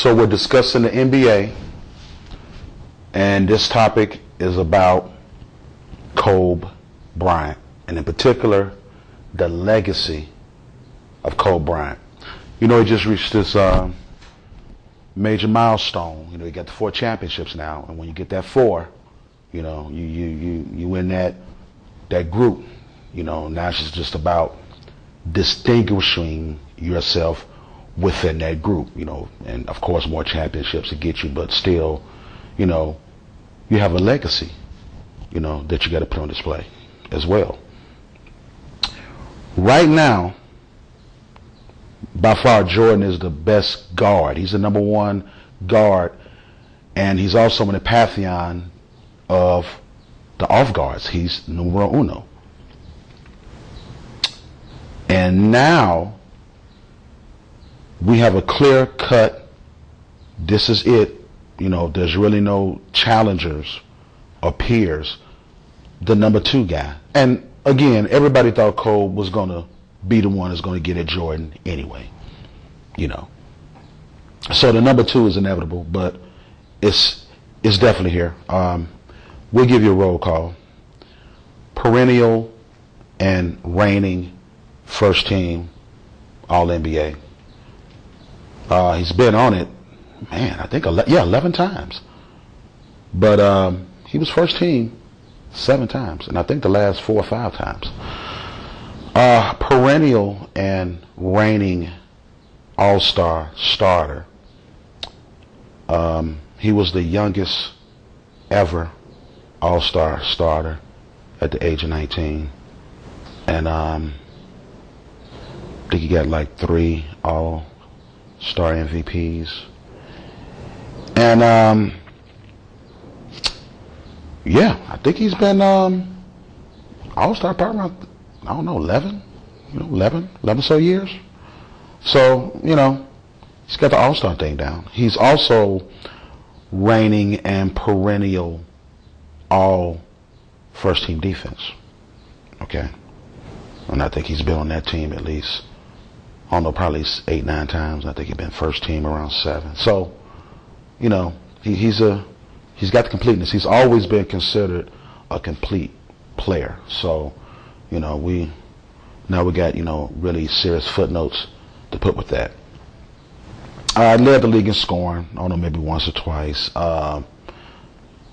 So we're discussing the NBA, and this topic is about Kobe Bryant, and in particular, the legacy of Kobe Bryant. You know, he just reached this major milestone. You know, he got the 4 championships now, and when you get that 4, you know, you win that group. You know, now it's just about distinguishing yourself within that group. You know, and of course more championships to get you, but still, you know, you have a legacy, you know, that you got to put on display as well. Right now, by far, Jordan is the best guard. He's the #1 guard, and he's also in the pantheon of the off guards. He's numero uno. And now we have a clear cut, this is it. You know, there's really no challengers or peers. The #2 guy. And again, everybody thought Kobe was going to be the one that's going to get at Jordan anyway. You know. So the #2 is inevitable, but it's definitely here. We'll give you a roll call. Perennial and reigning first team All-NBA. He's been on it, man, I think 11 times. But he was first team 7 times, and I think the last 4 or 5 times. Perennial and reigning All-Star starter. He was the youngest ever All-Star starter at the age of 19. And I think he got like 3 All-Star MVPs. And yeah, I think he's been All-Star probably around, I don't know, 11 so years. So, you know, he's got the All-Star thing down. He's also reigning and perennial all first team defense. Okay. And I think he's been on that team at least, I don't know, probably 8, 9 times. I think he's been first team around 7. So, you know, he's got the completeness. He's always been considered a complete player. So, you know, now we got, you know, really serious footnotes to put with that. Led the league in scoring, I don't know, maybe once or twice.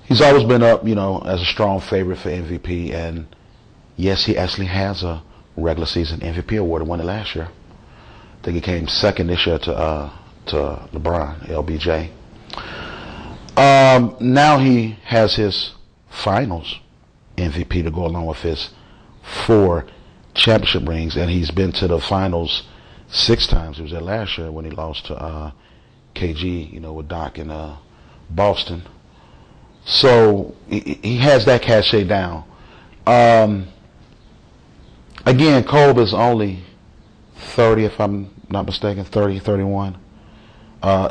He's always been up, you know, as a strong favorite for MVP, and yes, he actually has a regular season MVP award. He won it last year. I think he came second this year to LeBron, LBJ. Now he has his finals MVP to go along with his 4 championship rings, and he's been to the finals 6 times. He was there last year when he lost to KG, you know, with Doc in Boston. So he has that cachet down. Again, Kobe is only 30, if I'm not mistaken, 30, 31.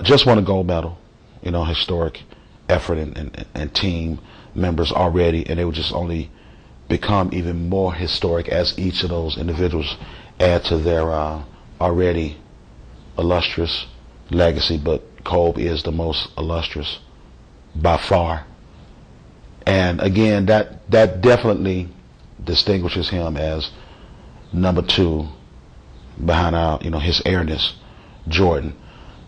Just won a gold medal. You know, historic effort and team members already, and they would just only become even more historic as each of those individuals add to their already illustrious legacy. But Kobe is the most illustrious by far. And again, that definitely distinguishes him as #2 behind you know, his airness, Jordan.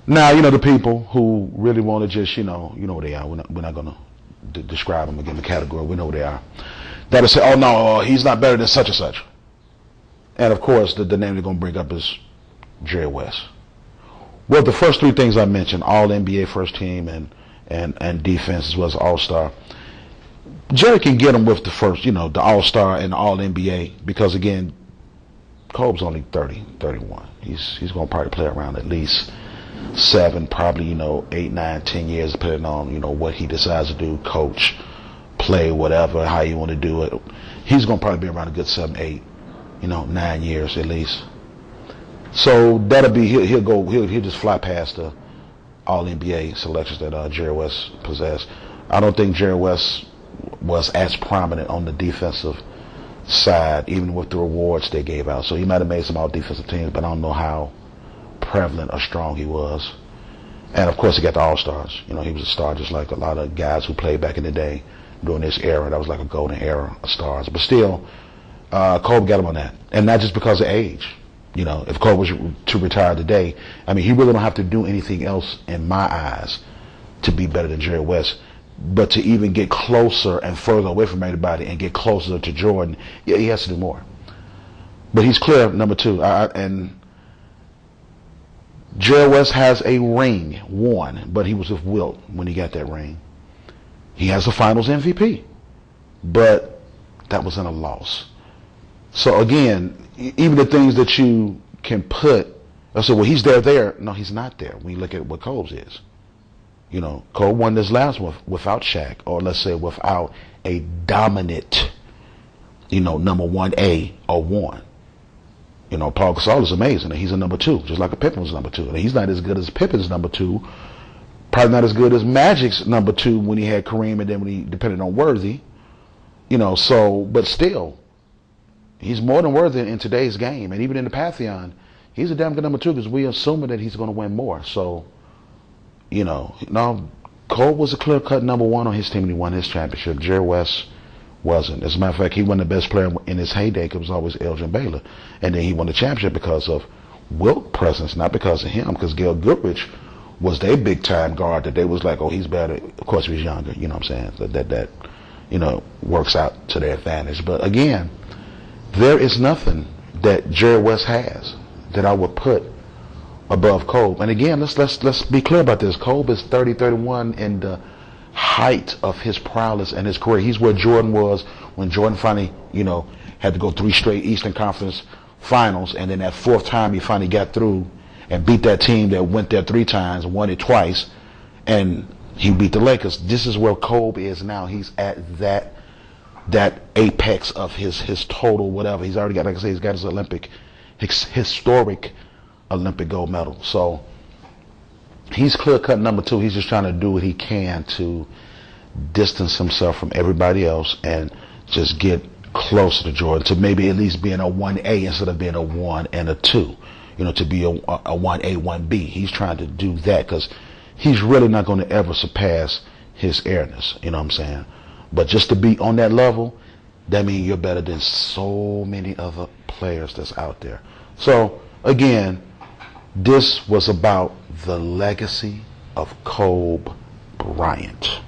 Now, you know, the people who really want to just, you know what they are. We're not going to describe them again, the category. We know what they are. That'll say, oh no, he's not better than such and such. And of course, the name they're going to bring up is Jerry West. Well, the first 3 things I mentioned, All-NBA first team and defense as well as All-Star, Jerry can get him with the first, you know, the All-Star and the All-NBA, because again, Kobe's only 30, 31. He's going to probably play around at least 7, probably, you know, 8, 9, 10 years, depending on, you know, what he decides to do, coach, play, whatever, how you want to do it. He's going to probably be around a good 7, 8, you know, 9 years at least. So that'll be, he'll just fly past the All-NBA selections that Jerry West possessed. I don't think Jerry West was as prominent on the defensive side, even with the rewards they gave out. So he might have made some all defensive teams, but I don't know how prevalent or strong he was. And of course, he got the All-Stars. You know, he was a star just like a lot of guys who played back in the day during this era. That was like a golden era of stars. But still, Kobe got him on that. And not just because of age. You know, if Kobe was to retire today, I mean, he really don't have to do anything else in my eyes to be better than Jerry West. But to even get closer and further away from everybody and get closer to Jordan, yeah, he has to do more. But he's clear, number two. And Jerry West has a ring, won, but he was with Wilt when he got that ring. He has a Finals MVP, but that was in a loss. So again, even the things that you can put, I said, well, he's there. No, he's not there. When you look at what Kobe's is. You know, Kobe won this last one without Shaq, or let's say without a dominant, you know, number 1A or 1. You know, Paul Gasol is amazing. And he's a number 2, just like a Pippen was number 2. And he's not as good as Pippen's number 2. Probably not as good as Magic's number 2 when he had Kareem, and then when he depended on Worthy. You know, so, but still, he's more than Worthy in today's game. And even in the Pantheon, he's a damn good number 2 because we assuming that he's going to win more. So, you know, no, Cole was a clear-cut number 1 on his team when he won his championship. Jerry West wasn't. As a matter of fact, he wasn't the best player in his heyday because it was always Elgin Baylor. And then he won the championship because of Wilt presence, not because of him, because Gail Goodrich was their big-time guard that they was like, oh, he's better. Of course, he was younger, you know what I'm saying? That you know, works out to their advantage. But again, there is nothing that Jerry West has that I would put above Kobe. And again, let's be clear about this. Kobe is 30-31 in the height of his prowess and his career. He's where Jordan was when Jordan finally, you know, had to go 3 straight Eastern Conference Finals, and then that 4th time he finally got through and beat that team that went there 3 times, won it twice, and he beat the Lakers. This is where Kobe is now. He's at that apex of his total whatever. He's already got, like I say, he's got his historic Olympic gold medal. So he's clear-cut number 2. He's just trying to do what he can to distance himself from everybody else and just get closer to Jordan, to maybe at least being a 1A instead of being a 1 and a 2. You know, to be a 1A, 1B. He's trying to do that because he's really not going to ever surpass his airness. You know what I'm saying? But just to be on that level, that means you're better than so many other players that's out there. So again, this was about the legacy of Kobe Bryant.